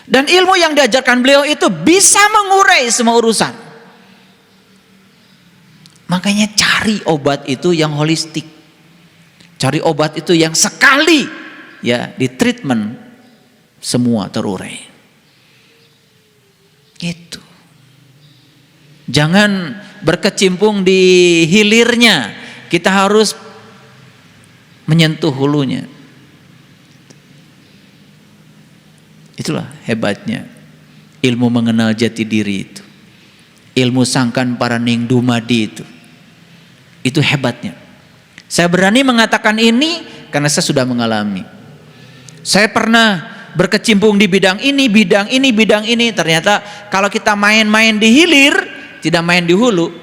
Dan ilmu yang diajarkan beliau itu bisa mengurai semua urusan. Makanya cari obat itu yang holistik. Cari obat itu yang sekali ya di treatment semua terurai. Gitu. Jangan berkecimpung di hilirnya. Kita harus menyentuh hulunya. Itulah hebatnya ilmu mengenal jati diri itu. Ilmu sangkan paraning dumadi itu. Itu hebatnya. Saya berani mengatakan ini karena saya sudah mengalami. Saya pernah berkecimpung di bidang ini, bidang ini, bidang ini. Ternyata kalau kita main-main di hilir, tidak main di hulu,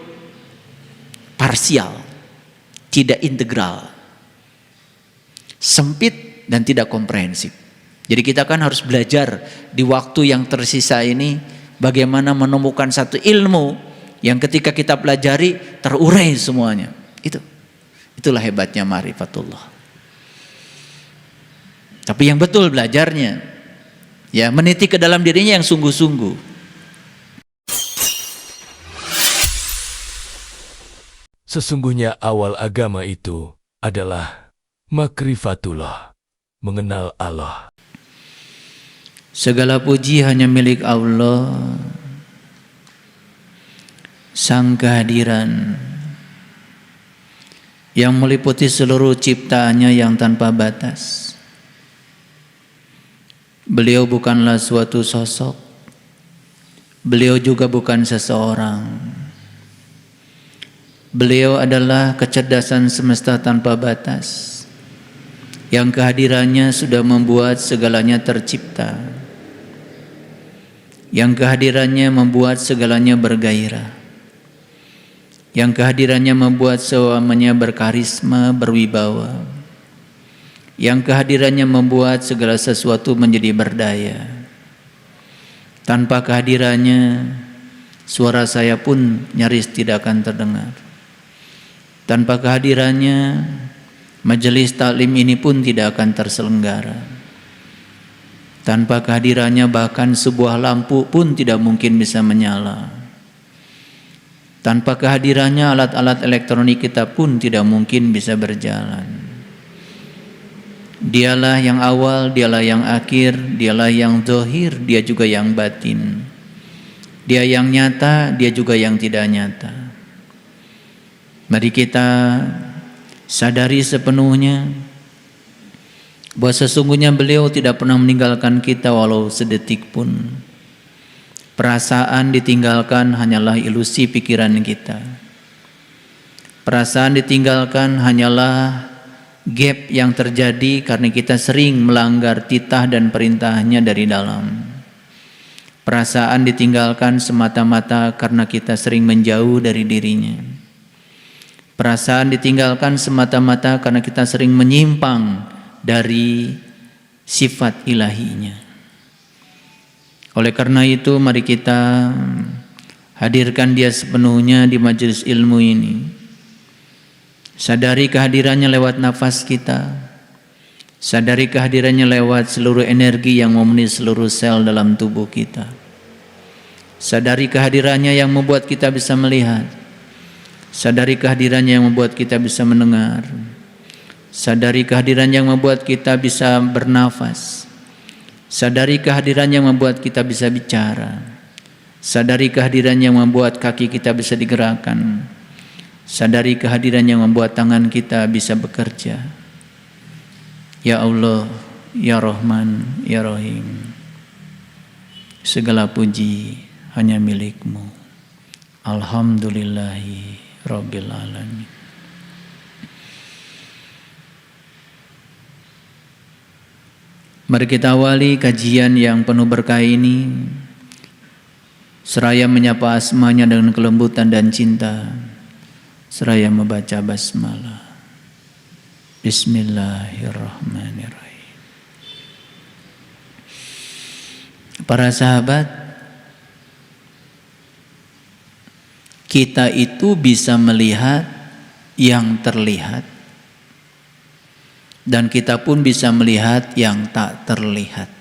parsial, tidak integral, sempit dan tidak komprehensif. Jadi kita kan harus belajar di waktu yang tersisa ini bagaimana menemukan satu ilmu yang ketika kita pelajari terurai semuanya. Itulah hebatnya ma'rifatullah. Tapi yang betul belajarnya, ya meniti ke dalam dirinya yang sungguh-sungguh. Sesungguhnya awal agama itu adalah makrifatullah, mengenal Allah. Segala puji hanya milik Allah, Sang Kehadiran yang meliputi seluruh ciptaannya yang tanpa batas. Beliau bukanlah suatu sosok, beliau juga bukan seseorang. Beliau adalah kecerdasan semesta tanpa batas, yang kehadirannya sudah membuat segalanya tercipta, yang kehadirannya membuat segalanya bergairah, yang kehadirannya membuat semuanya berkarisma, berwibawa, yang kehadirannya membuat segala sesuatu menjadi berdaya. Tanpa kehadirannya, suara saya pun nyaris tidak akan terdengar. Tanpa kehadirannya, majelis taklim ini pun tidak akan terselenggara. Tanpa kehadirannya bahkan sebuah lampu pun tidak mungkin bisa menyala. Tanpa kehadirannya alat-alat elektronik kita pun tidak mungkin bisa berjalan. Dialah yang awal, dialah yang akhir, dialah yang zahir, dia juga yang batin. Dia yang nyata, dia juga yang tidak nyata. Mari kita sadari sepenuhnya bahwa sesungguhnya beliau tidak pernah meninggalkan kita walau sedetik pun. Perasaan ditinggalkan hanyalah ilusi pikiran kita. Perasaan ditinggalkan hanyalah gap yang terjadi karena kita sering melanggar titah dan perintahnya dari dalam. Perasaan ditinggalkan semata-mata karena kita sering menjauh dari dirinya. Perasaan ditinggalkan semata-mata karena kita sering menyimpang dari sifat ilahinya. Oleh karena itu mari kita hadirkan dia sepenuhnya di majelis ilmu ini. Sadari kehadirannya lewat nafas kita. Sadari kehadirannya lewat seluruh energi yang memenuhi seluruh sel dalam tubuh kita. Sadari kehadirannya yang membuat kita bisa melihat. Sadari kehadirannya yang membuat kita bisa mendengar. Sadari kehadiran yang membuat kita bisa bernafas. Sadari kehadiran yang membuat kita bisa bicara. Sadari kehadiran yang membuat kaki kita bisa digerakkan. Sadari kehadiran yang membuat tangan kita bisa bekerja. Ya Allah, Ya Rahman, Ya Rahim, segala puji hanya milik-Mu. Alhamdulillahi Rabbil Alamin. Mari kita awali kajian yang penuh berkah ini seraya menyapa asmanya dengan kelembutan dan cinta, seraya membaca basmalah. Bismillahirrahmanirrahim. Para sahabat, kita itu bisa melihat yang terlihat, dan kita pun bisa melihat yang tak terlihat.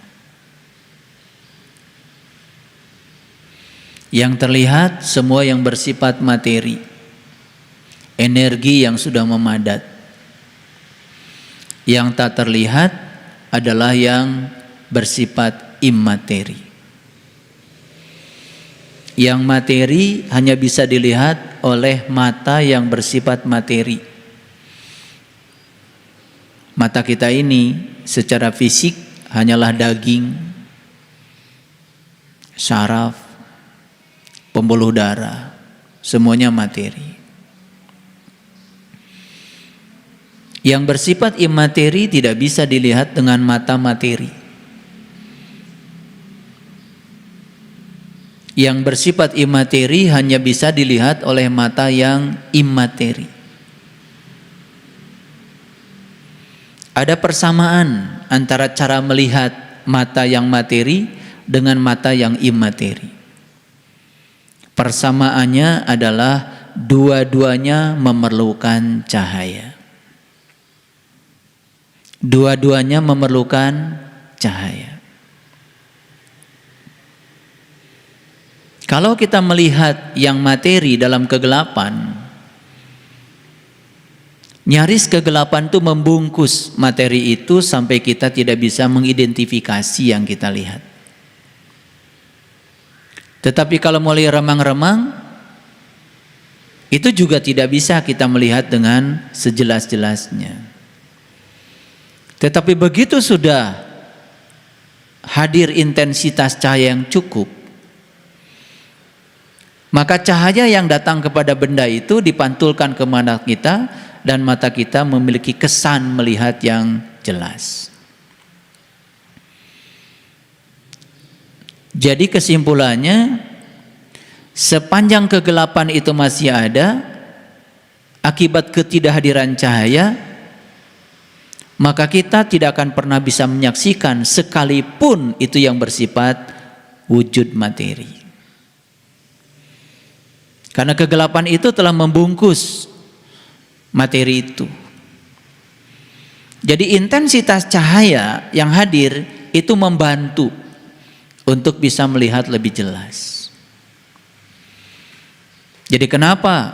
Yang terlihat semua yang bersifat materi, energi yang sudah memadat. Yang tak terlihat adalah yang bersifat imateri. Yang materi hanya bisa dilihat oleh mata yang bersifat materi. Mata kita ini secara fisik hanyalah daging, saraf, pembuluh darah, semuanya materi. Yang bersifat imateri tidak bisa dilihat dengan mata materi. Yang bersifat imateri hanya bisa dilihat oleh mata yang imateri. Ada persamaan antara cara melihat mata yang materi dengan mata yang imateri. Persamaannya adalah dua-duanya memerlukan cahaya. Dua-duanya memerlukan cahaya. Kalau kita melihat yang materi dalam kegelapan, nyaris kegelapan itu membungkus materi itu sampai kita tidak bisa mengidentifikasi yang kita lihat. Tetapi kalau mulai remang-remang, itu juga tidak bisa kita melihat dengan sejelas-jelasnya. Tetapi begitu sudah hadir intensitas cahaya yang cukup, maka cahaya yang datang kepada benda itu dipantulkan ke mata kita dan mata kita memiliki kesan melihat yang jelas. Jadi kesimpulannya, sepanjang kegelapan itu masih ada akibat ketidakhadiran cahaya, maka kita tidak akan pernah bisa menyaksikan sekalipun itu yang bersifat wujud materi. Karena kegelapan itu telah membungkus materi itu. Jadi intensitas cahaya yang hadir itu membantu untuk bisa melihat lebih jelas. Jadi kenapa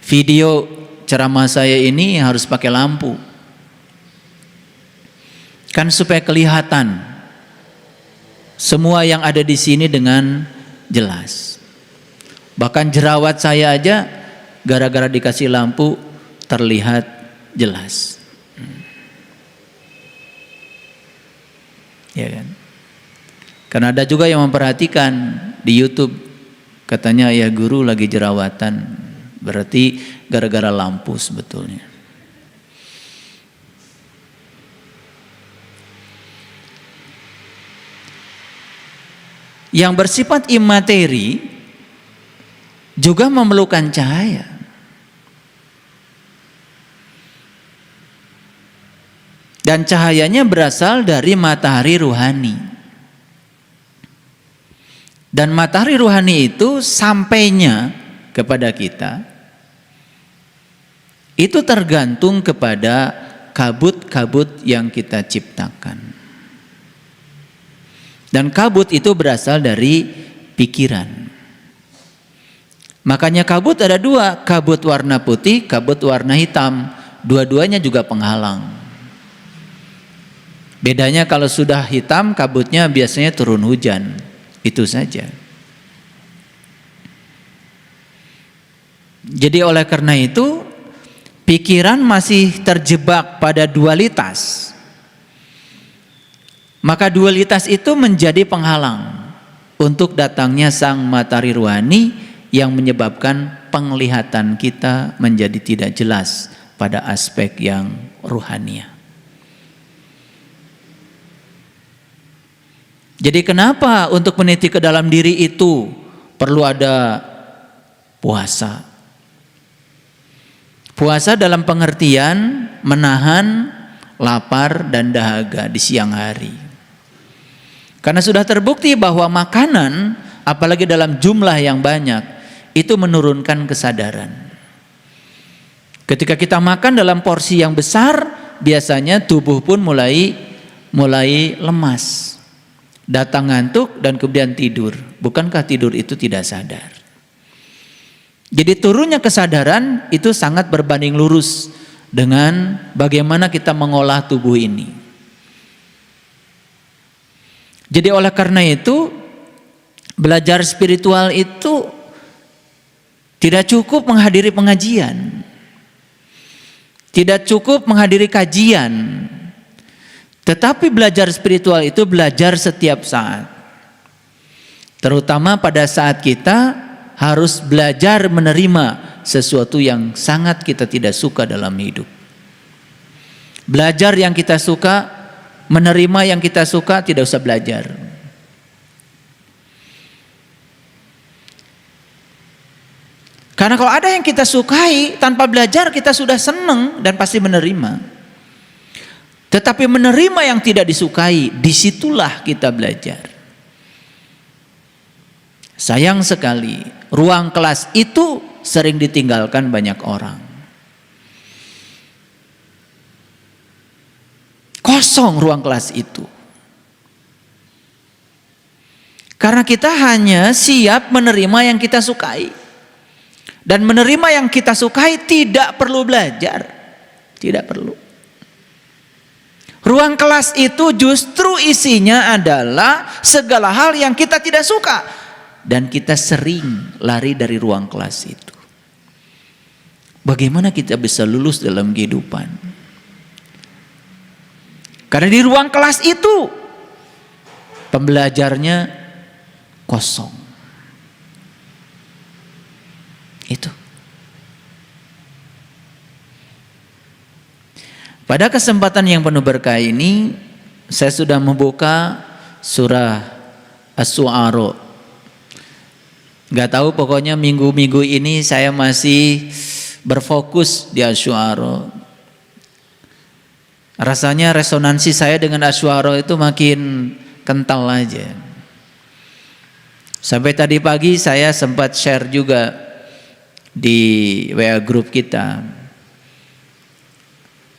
video ceramah saya ini harus pakai lampu? Kan supaya kelihatan semua yang ada di sini dengan jelas. Bahkan jerawat saya aja gara-gara dikasih lampu terlihat jelas. Ya kan? Karena ada juga yang memperhatikan di YouTube, katanya ya guru lagi jerawatan, berarti gara-gara lampu sebetulnya. Yang bersifat imateri juga memerlukan cahaya. Dan cahayanya berasal dari matahari ruhani. Dan matahari ruhani itu sampainya kepada kita itu tergantung kepada kabut-kabut yang kita ciptakan. Dan kabut itu berasal dari pikiran. Makanya kabut ada dua, kabut warna putih, kabut warna hitam. Dua-duanya juga penghalang. Bedanya kalau sudah hitam, kabutnya biasanya turun hujan. Itu saja. Jadi oleh karena itu, pikiran masih terjebak pada dualitas. Maka dualitas itu menjadi penghalang untuk datangnya sang matahari ruhani yang menyebabkan penglihatan kita menjadi tidak jelas pada aspek yang ruhania. Jadi kenapa untuk meniti ke dalam diri itu perlu ada puasa? Puasa dalam pengertian menahan lapar dan dahaga di siang hari. Karena sudah terbukti bahwa makanan, apalagi dalam jumlah yang banyak, itu menurunkan kesadaran. Ketika kita makan dalam porsi yang besar, biasanya tubuh pun mulai lemas. datang ngantuk dan kemudian tidur. Bukankah tidur itu tidak sadar? Jadi turunnya kesadaran itu sangat berbanding lurus dengan bagaimana kita mengolah tubuh ini. Jadi oleh karena itu, belajar spiritual itu tidak cukup menghadiri pengajian, tidak cukup menghadiri kajian, tetapi belajar spiritual itu belajar setiap saat. Terutama pada saat kita harus belajar menerima sesuatu yang sangat kita tidak suka dalam hidup. Belajar yang kita suka, menerima yang kita suka, tidak usah belajar. Karena kalau ada yang kita sukai, tanpa belajar kita sudah senang dan pasti menerima. Tetapi menerima yang tidak disukai, disitulah kita belajar. Sayang sekali, ruang kelas itu sering ditinggalkan banyak orang. Kosong ruang kelas itu. Karena kita hanya siap menerima yang kita sukai. Dan menerima yang kita sukai tidak perlu belajar. Tidak perlu. Ruang kelas itu justru isinya adalah segala hal yang kita tidak suka. Dan kita sering lari dari ruang kelas itu. Bagaimana kita bisa lulus dalam kehidupan? Karena di ruang kelas itu pembelajarnya kosong. Itu. Pada kesempatan yang penuh berkah ini, saya sudah membuka surah Asy-Syu'ara. Gak tahu, pokoknya minggu-minggu ini saya masih berfokus di Asy-Syu'ara. Rasanya resonansi saya dengan Asy-Syu'ara itu makin kental aja. Sampai tadi pagi saya sempat share juga di WA grup kita.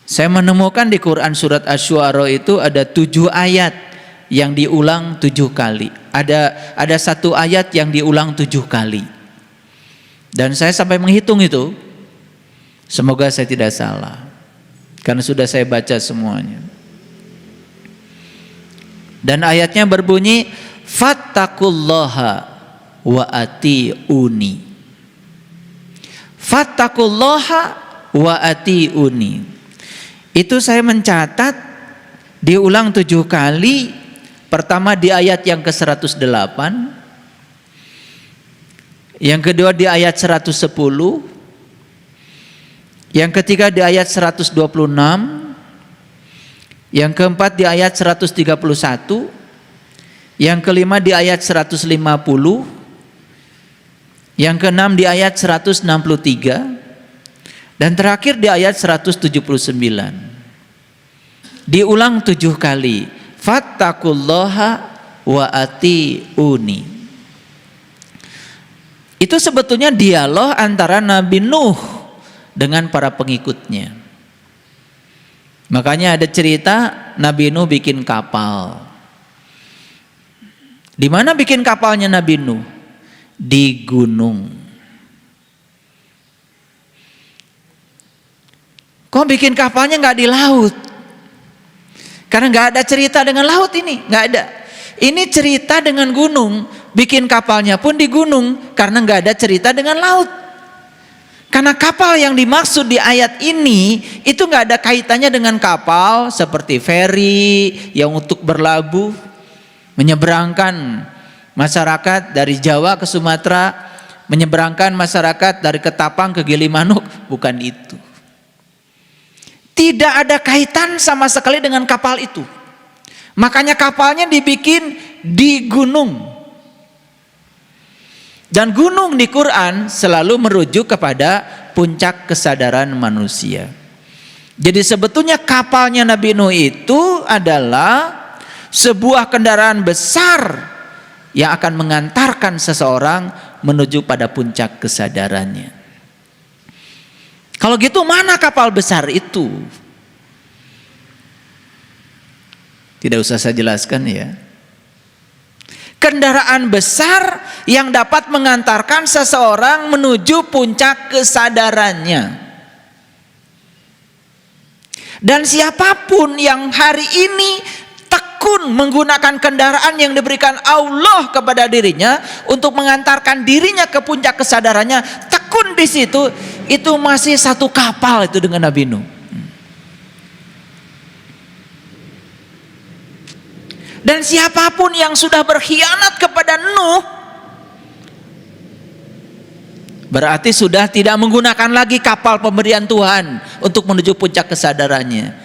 Saya menemukan di Quran surat Asy-Syu'ara itu ada 7 ayat yang diulang 7 kali. Ada satu ayat yang diulang 7 kali. Dan saya sampai menghitung itu. Semoga saya tidak salah. Karena sudah saya baca semuanya. Dan ayatnya berbunyi, fattaqullaha wa ati'uni. Fattaqullaha wa ati'uni. Itu saya mencatat diulang 7 kali. Pertama di ayat yang ke-108, yang kedua di ayat 110, yang ketiga di ayat 126, yang keempat di ayat 131, yang kelima di ayat 150, yang keenam di ayat 163, dan terakhir di ayat 179. Diulang 7 kali. Fattaqullaha wa ati'uni. Itu sebetulnya dialog antara Nabi Nuh dengan para pengikutnya. Makanya ada cerita Nabi Nuh bikin kapal. Di mana bikin kapalnya Nabi Nuh? Di gunung. Kok bikin kapalnya nggak di laut? Karena nggak ada cerita dengan laut ini, nggak ada. Ini cerita dengan gunung. Bikin kapalnya pun di gunung, karena nggak ada cerita dengan laut. Karena kapal yang dimaksud di ayat ini itu nggak ada kaitannya dengan kapal seperti feri yang untuk berlabuh, menyeberangkan masyarakat dari Jawa ke Sumatera, menyeberangkan masyarakat dari Ketapang ke Gilimanuk, bukan itu. Tidak ada kaitan sama sekali dengan kapal itu. Makanya kapalnya dibikin di gunung. Dan gunung di Quran selalu merujuk kepada puncak kesadaran manusia. Jadi sebetulnya kapalnya Nabi Nuh itu adalah sebuah kendaraan besar yang akan mengantarkan seseorang menuju pada puncak kesadarannya. Kalau gitu mana kapal besar itu? Tidak usah saya jelaskan ya. kendaraan besar yang dapat mengantarkan seseorang menuju puncak kesadarannya. Dan siapapun yang hari ini tekun menggunakan kendaraan yang diberikan Allah kepada dirinya untuk mengantarkan dirinya ke puncak kesadarannya, tekun di situ, itu masih satu kapal itu dengan Nabi Nuh. Dan siapapun yang sudah berkhianat kepada Nuh, berarti sudah tidak menggunakan lagi kapal pemberian Tuhan untuk menuju puncak kesadarannya.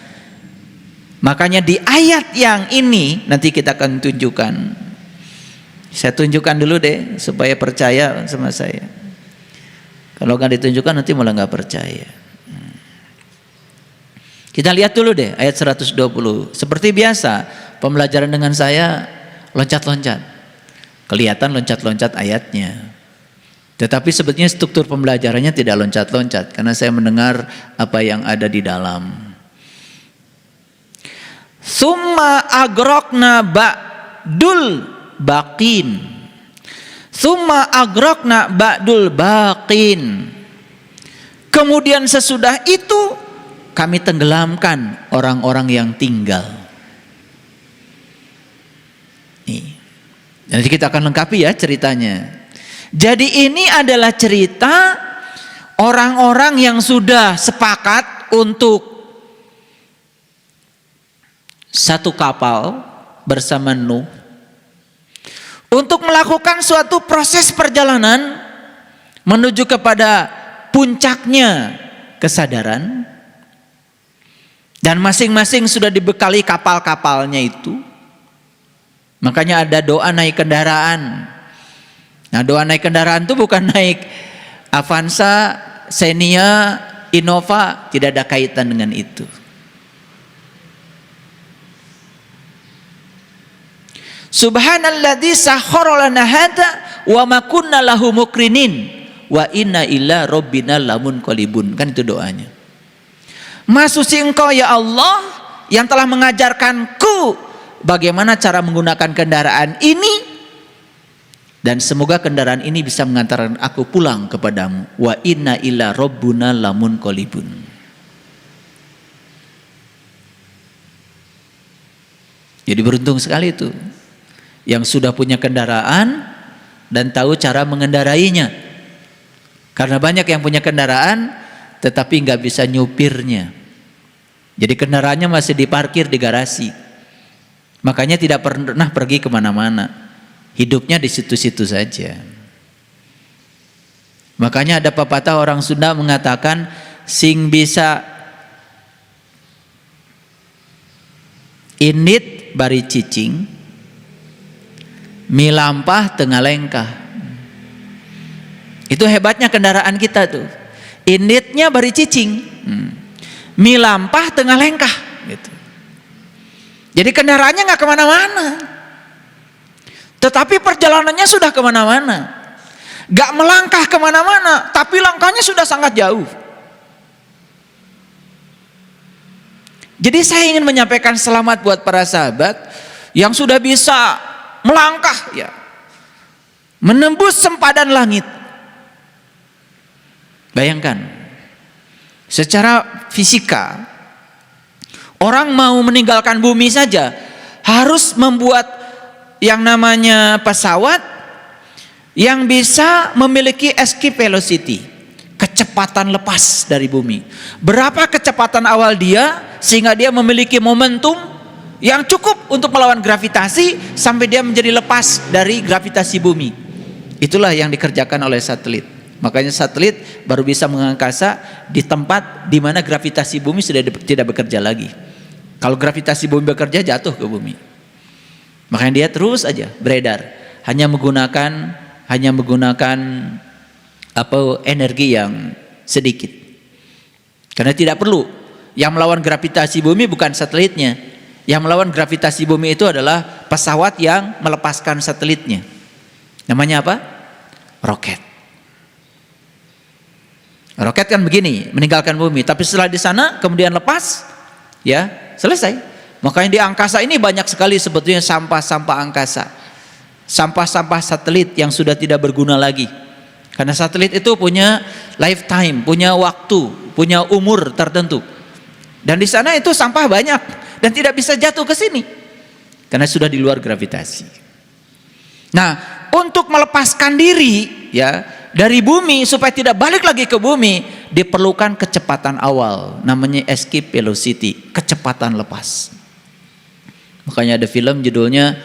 Makanya di ayat yang ini nanti kita akan tunjukkan. Saya tunjukkan dulu deh supaya percaya sama saya. Kalau nggak ditunjukkan nanti malah nggak percaya. Kita lihat dulu deh ayat 120. Seperti biasa pembelajaran dengan saya loncat-loncat. Kelihatan loncat-loncat ayatnya. Tetapi sebetulnya struktur pembelajarannya tidak loncat-loncat karena saya mendengar apa yang ada di dalam. Summa agrokna ba'dul baqin. Summa agrokna ba'dul baqin. Kemudian sesudah itu kami tenggelamkan orang-orang yang tinggal. Nih. Nanti kita akan lengkapi ya ceritanya. Jadi ini adalah cerita orang-orang yang sudah sepakat untuk satu kapal bersama Nuh untuk melakukan suatu proses perjalanan menuju kepada puncaknya kesadaran, dan masing-masing sudah dibekali kapal-kapalnya itu. Makanya ada doa naik kendaraan. Nah, doa naik kendaraan itu bukan naik Avanza, Xenia, Innova, tidak ada kaitan dengan itu. Subhanalladzi sakhkhara lana hadza wa ma kunna lahu muqrinin wa inna ila rabbina lamunqalibun. Kan itu doanya. Maha suci Engkau ya Allah yang telah mengajarkanku bagaimana cara menggunakan kendaraan ini, dan semoga kendaraan ini bisa mengantarkan aku pulang kepadamu. Wa inna ila rabbuna lamunqalibun. Jadi beruntung sekali itu yang sudah punya kendaraan dan tahu cara mengendarainya. Karena banyak yang punya kendaraan tetapi nggak bisa nyupirnya. Jadi kendaraannya masih diparkir di garasi. Makanya tidak pernah pergi kemana-mana. Hidupnya di situ-situ saja. Makanya ada pepatah orang Sunda mengatakan, sing bisa init bari cicing, milampah tengah lengkah. Itu hebatnya kendaraan kita tuh. Initnya bari cicing, milampah tengah lengkah. Gitu. Jadi kendaraannya nggak kemana-mana. Tetapi perjalanannya sudah kemana-mana. Gak melangkah kemana-mana, tapi langkahnya sudah sangat jauh. Jadi saya ingin menyampaikan selamat buat para sahabat yang sudah bisa melangkah ya, menembus sempadan langit. Bayangkan, secara fisika, orang mau meninggalkan bumi saja harus membuat yang namanya pesawat yang bisa memiliki escape velocity, kecepatan lepas dari bumi. Berapa kecepatan awal dia sehingga dia memiliki momentum yang cukup untuk melawan gravitasi sampai dia menjadi lepas dari gravitasi bumi. Itulah yang dikerjakan oleh satelit. Makanya satelit baru bisa mengangkasa di tempat di mana gravitasi bumi sudah tidak bekerja lagi. Kalau gravitasi bumi bekerja, jatuh ke bumi. Makanya dia terus aja beredar, hanya menggunakan energi yang sedikit. Karena tidak perlu. Yang melawan gravitasi bumi bukan satelitnya. Yang melawan gravitasi bumi itu adalah pesawat yang melepaskan satelitnya. Namanya apa? Roket. Roket kan begini, meninggalkan bumi, tapi setelah di sana kemudian lepas, ya selesai. Makanya di angkasa ini banyak sekali sebetulnya sampah-sampah angkasa. sampah-sampah satelit yang sudah tidak berguna lagi. Karena satelit itu punya lifetime, punya waktu, punya umur tertentu. Dan di sana itu sampah banyak dan tidak bisa jatuh ke sini karena sudah di luar gravitasi. Nah, untuk melepaskan diri ya dari bumi supaya tidak balik lagi ke bumi, diperlukan kecepatan awal, namanya escape velocity, kecepatan lepas. Makanya ada film judulnya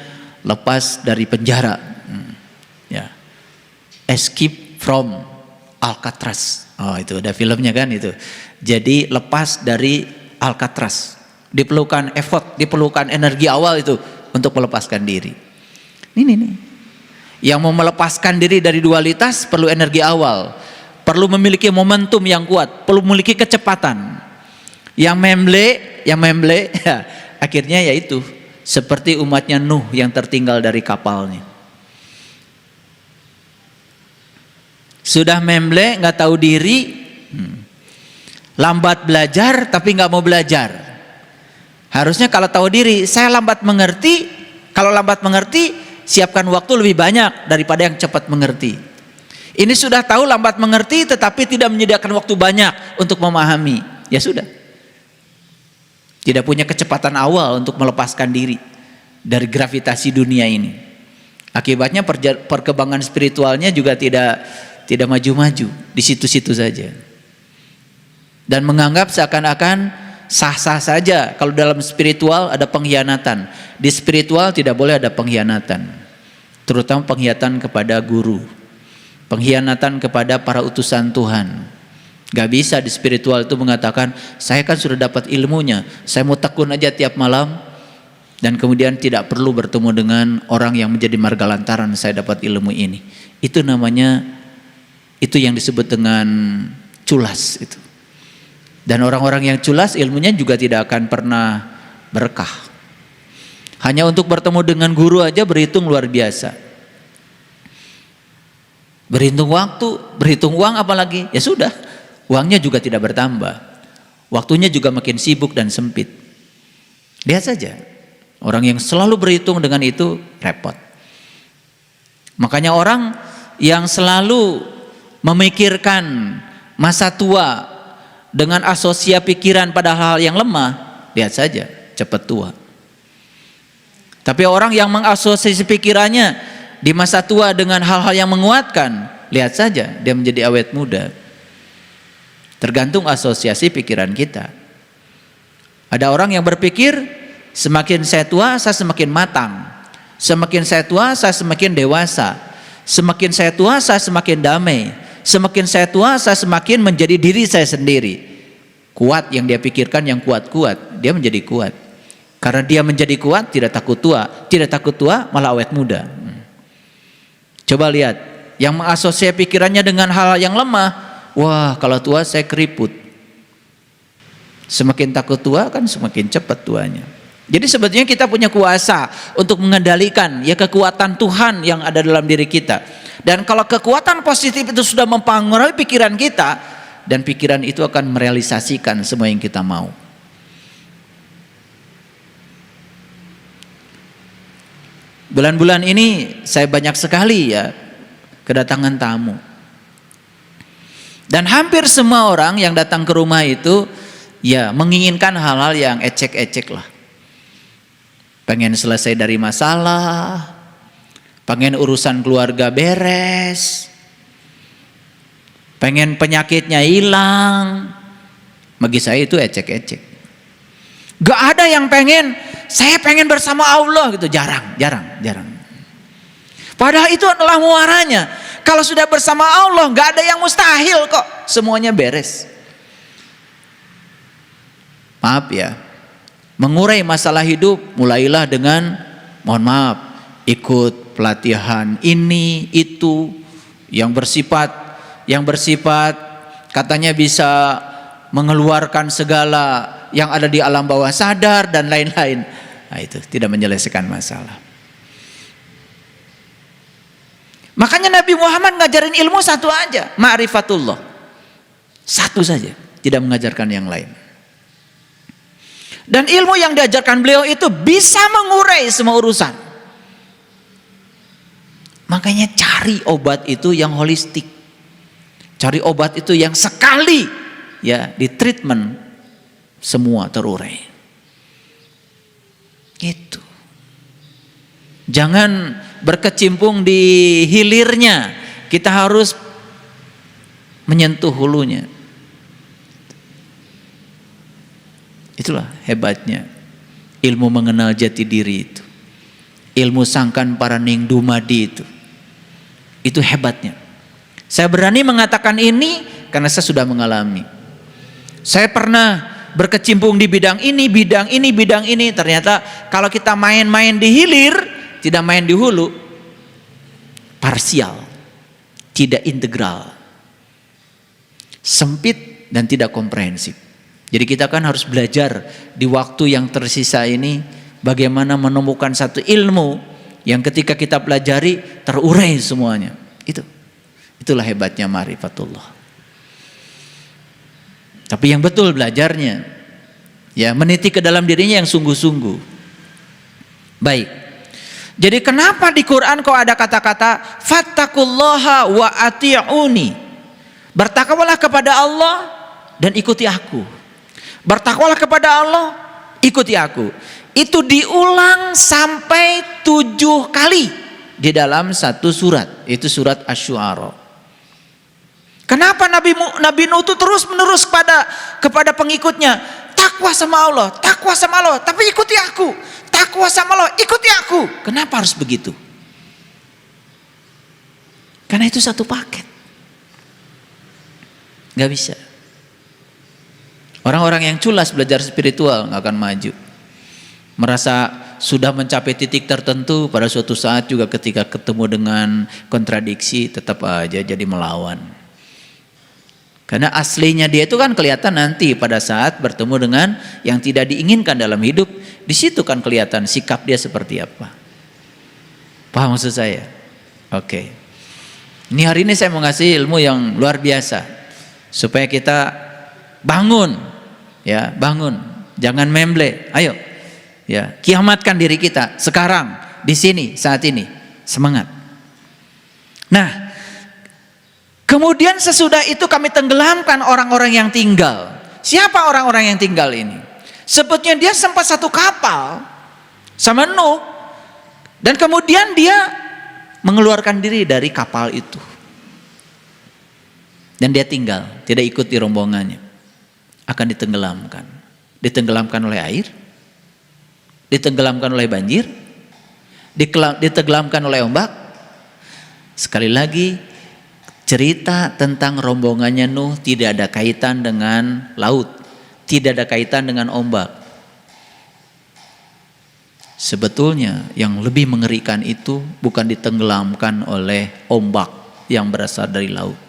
Lepas dari Penjara. Ya. Escape from Alcatraz. Oh, itu ada filmnya kan itu. Jadi lepas dari Alcatraz. Diperlukan effort, diperlukan energi awal itu untuk melepaskan diri. Ini nih. Yang mau melepaskan diri dari dualitas perlu energi awal. Perlu memiliki momentum yang kuat, perlu memiliki kecepatan. Yang memble ya, akhirnya yaitu seperti umatnya Nuh yang tertinggal dari kapalnya. Sudah memble, nggak tahu diri, lambat belajar tapi nggak mau belajar. Harusnya kalau tahu diri, saya lambat mengerti. Kalau lambat mengerti, siapkan waktu lebih banyak daripada yang cepat mengerti. Ini sudah tahu lambat mengerti, tetapi tidak menyediakan waktu banyak untuk memahami. Ya sudah, tidak punya kecepatan awal untuk melepaskan diri dari gravitasi dunia ini. Akibatnya perkembangan spiritualnya juga tidak maju-maju, di situ-situ saja. Dan menganggap seakan-akan sah-sah saja kalau dalam spiritual ada pengkhianatan. Di spiritual tidak boleh ada pengkhianatan. Terutama pengkhianatan kepada guru, pengkhianatan kepada para utusan Tuhan. Gak bisa di spiritual itu mengatakan, saya kan sudah dapat ilmunya, saya mau tekun aja tiap malam, dan kemudian tidak perlu bertemu dengan orang yang menjadi marga lantaran saya dapat ilmu ini. Itu namanya, itu yang disebut dengan culas itu. Dan orang-orang yang culas ilmunya juga tidak akan pernah berkah. Hanya untuk bertemu dengan guru aja berhitung luar biasa. Berhitung waktu, berhitung uang apalagi, ya sudah, uangnya juga tidak bertambah. Waktunya juga makin sibuk dan sempit. Lihat saja, orang yang selalu berhitung dengan itu repot. Makanya orang yang selalu memikirkan masa tua dengan asosiasi pikiran pada hal yang lemah, lihat saja, cepat tua. Tapi orang yang mengasosiasi pikirannya di masa tua dengan hal-hal yang menguatkan, lihat saja, dia menjadi awet muda. Tergantung asosiasi pikiran kita. Ada orang yang berpikir, semakin saya tua, saya semakin matang. Semakin saya tua, saya semakin dewasa. Semakin saya tua, saya semakin damai. Semakin saya tua, saya semakin menjadi diri saya sendiri. Kuat yang dia pikirkan, yang kuat-kuat, dia menjadi kuat. Karena dia menjadi kuat, tidak takut tua. Tidak takut tua, malah awet muda. Coba lihat, yang mengasosiasi pikirannya dengan hal yang lemah, wah kalau tua saya keriput. Semakin takut tua kan semakin cepat tuanya. Jadi sebetulnya kita punya kuasa untuk mengendalikan ya kekuatan Tuhan yang ada dalam diri kita. Dan kalau kekuatan positif itu sudah mempengaruhi pikiran kita, dan pikiran itu akan merealisasikan semua yang kita mau. Bulan-bulan ini saya banyak sekali ya kedatangan tamu. Dan hampir semua orang yang datang ke rumah itu ya menginginkan hal-hal yang ecek-ecek lah. Pengen selesai dari masalah, pengen urusan keluarga beres, pengen penyakitnya hilang. Bagi saya itu ecek-ecek. Gak ada yang pengen, saya pengen bersama Allah gitu, jarang. Padahal itu adalah muaranya. Kalau sudah bersama Allah, gak ada yang mustahil kok, semuanya beres. Maaf ya, mengurai masalah hidup mulailah dengan mohon maaf, ikut pelatihan ini itu yang bersifat katanya bisa mengeluarkan segala yang ada di alam bawah sadar dan lain-lain. Nah, itu tidak menyelesaikan masalah. Makanya Nabi Muhammad ngajarin ilmu satu aja, ma'rifatullah. Satu saja, tidak mengajarkan yang lain. Dan ilmu yang diajarkan beliau itu bisa mengurai semua urusan. Makanya cari obat itu yang holistik. Cari obat itu yang sekali ya di treatment semua terurai. Gitu. Jangan berkecimpung di hilirnya. Kita harus menyentuh hulunya. Itulah hebatnya ilmu mengenal jati diri itu. Ilmu sangkan paraning dumadi itu. Itu hebatnya. Saya berani mengatakan ini karena saya sudah mengalami. Saya pernah berkecimpung di bidang ini, bidang ini, bidang ini. Ternyata kalau kita main-main di hilir, tidak main di hulu, parsial, tidak integral, sempit dan tidak komprehensif. Jadi kita kan harus belajar di waktu yang tersisa ini bagaimana menemukan satu ilmu yang ketika kita pelajari terurai semuanya. Itulah hebatnya ma'rifatullah. Tapi yang betul belajarnya, ya meniti ke dalam dirinya yang sungguh-sungguh. Baik. Jadi kenapa di Quran kok ada kata-kata fattaqullaha wa ati'uni? Bertakwalah kepada Allah dan ikuti aku. Bertakwalah kepada Allah, ikuti aku. Itu diulang sampai 7 kali di dalam satu surat, itu surat Asy-Syu'ara. Kenapa Nabi Nuh itu terus menerus kepada pengikutnya, takwa sama Allah, tapi ikuti aku. Takwa sama Allah, ikuti aku. Kenapa harus begitu? Karena itu satu paket. Gak bisa. Orang-orang yang culas belajar spiritual gak akan maju. Merasa sudah mencapai titik tertentu, pada suatu saat juga ketika ketemu dengan kontradiksi tetap aja jadi melawan. Karena aslinya dia itu kan kelihatan nanti pada saat bertemu dengan yang tidak diinginkan dalam hidup. Di situ kan kelihatan sikap dia seperti apa. Paham maksud saya? Oke. Ini hari ini saya mau ngasih ilmu yang luar biasa supaya kita bangun, ya bangun, jangan memble. Ayo. Ya, kiamatkan diri kita sekarang, di sini, saat ini. Semangat. Nah, kemudian sesudah itu kami tenggelamkan orang-orang yang tinggal. Siapa orang-orang yang tinggal ini? Sebetulnya dia sempat satu kapal sama Nuh, dan kemudian dia mengeluarkan diri dari kapal itu. Dan dia tinggal, tidak ikut di rombongannya. Akan ditenggelamkan. Ditenggelamkan oleh air, ditenggelamkan oleh banjir, ditenggelamkan oleh ombak. Sekali lagi, cerita tentang rombongannya Nuh tidak ada kaitan dengan laut, tidak ada kaitan dengan ombak. Sebetulnya yang lebih mengerikan itu bukan ditenggelamkan oleh ombak yang berasal dari laut,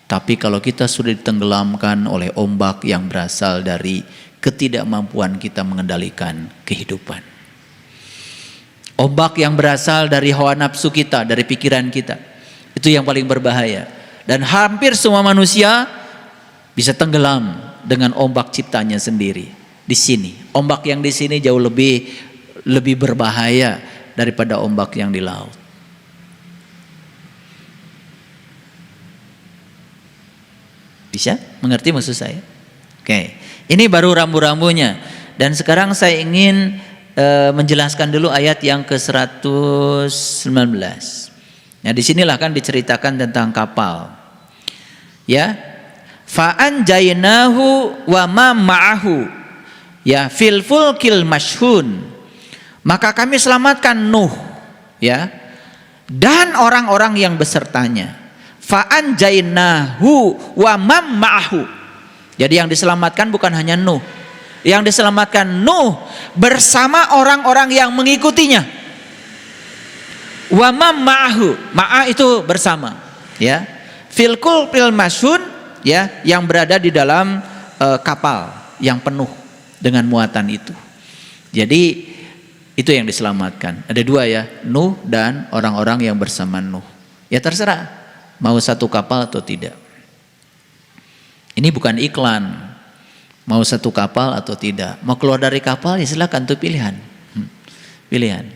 tapi kalau kita sudah ditenggelamkan oleh ombak yang berasal dari ketidakmampuan kita mengendalikan kehidupan. Ombak yang berasal dari hawa nafsu kita, dari pikiran kita. Itu yang paling berbahaya. Dan hampir semua manusia bisa tenggelam dengan ombak ciptanya sendiri. Di sini, ombak yang di sini jauh lebih berbahaya daripada ombak yang di laut. Bisa mengerti maksud saya? Oke. Ini baru rambu-rambunya. Dan sekarang saya ingin menjelaskan dulu ayat yang ke-119. Nah, disinilah kan diceritakan tentang kapal. Ya. Fa'anjainahu wa ma ma'ahu. Ya, fil fulkil mashhun. Maka kami selamatkan Nuh, ya. Dan orang-orang yang besertanya. Fa'anjainahu wa ma ma'ahu. Jadi yang diselamatkan bukan hanya Nuh. Yang diselamatkan Nuh bersama orang-orang yang mengikutinya. Wa ma'ahu. Ma'a itu bersama, ya. Filkul fil masyun, ya, yang berada di dalam kapal yang penuh dengan muatan itu. Jadi itu yang diselamatkan. Ada 2 ya, Nuh dan orang-orang yang bersama Nuh. Ya terserah mau satu kapal atau tidak. Ini bukan iklan, mau satu kapal atau tidak. Mau keluar dari kapal ya silakan, itu pilihan. Pilihan.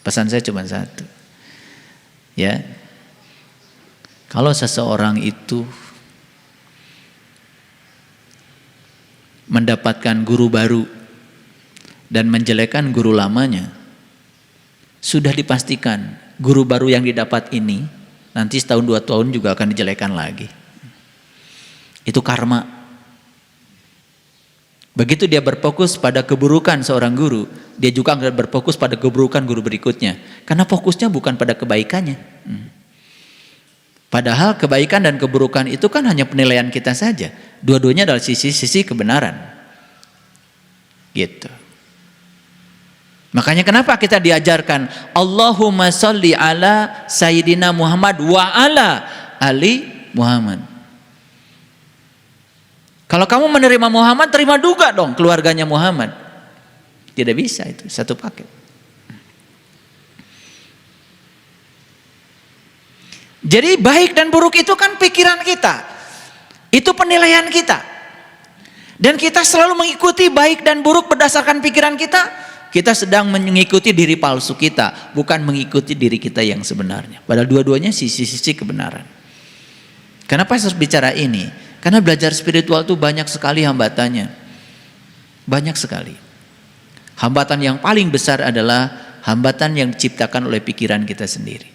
Pesan saya cuma satu. Ya. Kalau seseorang itu mendapatkan guru baru dan menjelekkan guru lamanya, sudah dipastikan guru baru yang didapat ini nanti setahun 2 tahun juga akan dijelekan lagi. Itu karma. Begitu dia berfokus pada keburukan seorang guru, dia juga akan berfokus pada keburukan guru berikutnya. Karena fokusnya bukan pada kebaikannya. Padahal kebaikan dan keburukan itu kan hanya penilaian kita saja. Dua-duanya adalah sisi-sisi kebenaran. Gitu. Makanya kenapa kita diajarkan Allahumma sholli ala Sayyidina Muhammad wa ala Ali Muhammad. Kalau kamu menerima Muhammad, terima juga dong keluarganya Muhammad. Tidak bisa itu, satu paket. Jadi baik dan buruk itu kan pikiran kita. Itu penilaian kita. Dan kita selalu mengikuti baik dan buruk berdasarkan pikiran kita. Kita sedang mengikuti diri palsu kita, bukan mengikuti diri kita yang sebenarnya. Padahal dua-duanya sisi-sisi kebenaran. Kenapa saya harus bicara ini? Karena belajar spiritual itu banyak sekali hambatannya. Banyak sekali. Hambatan yang paling besar adalah hambatan yang diciptakan oleh pikiran kita sendiri.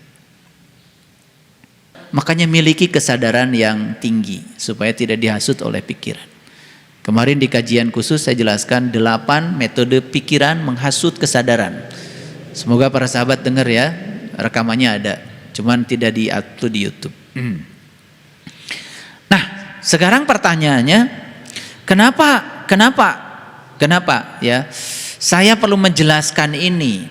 Makanya miliki kesadaran yang tinggi supaya tidak dihasut oleh pikiran. Kemarin di kajian khusus saya jelaskan 8 metode pikiran menghasut kesadaran. Semoga para sahabat dengar ya, rekamannya ada, cuman tidak di-upload di YouTube. Nah, sekarang pertanyaannya, kenapa ya? Saya perlu menjelaskan ini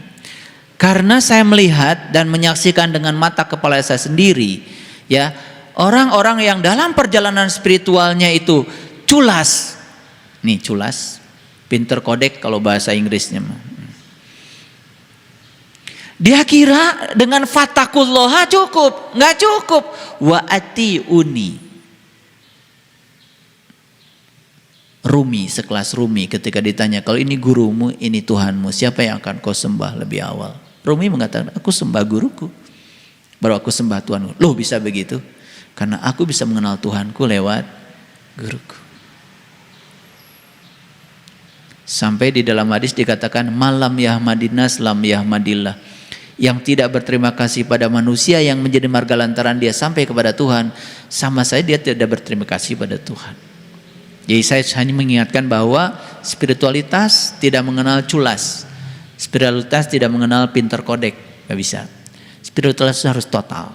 karena saya melihat dan menyaksikan dengan mata kepala saya sendiri, ya, orang-orang yang dalam perjalanan spiritualnya itu culas. Nih culas, pinter kodek kalau bahasa Inggrisnya. Dia kira dengan fatakulloha cukup, nggak cukup. Wa atiuni. Rumi, sekelas Rumi ketika ditanya, kalau ini gurumu, ini Tuhanmu, siapa yang akan kau sembah lebih awal? Rumi mengatakan, aku sembah guruku, baru aku sembah Tuhanku. Loh bisa begitu? Karena aku bisa mengenal Tuhanku lewat guruku. Sampai di dalam hadis dikatakan malam yahmadinas lam yahmadillah. Yang tidak berterima kasih pada manusia yang menjadi marga lantaran dia sampai kepada Tuhan, sama saya dia tidak berterima kasih pada Tuhan. Jadi saya hanya mengingatkan bahwa spiritualitas tidak mengenal culas. Spiritualitas tidak mengenal pinter kodek, gak bisa. Spiritualitas harus total.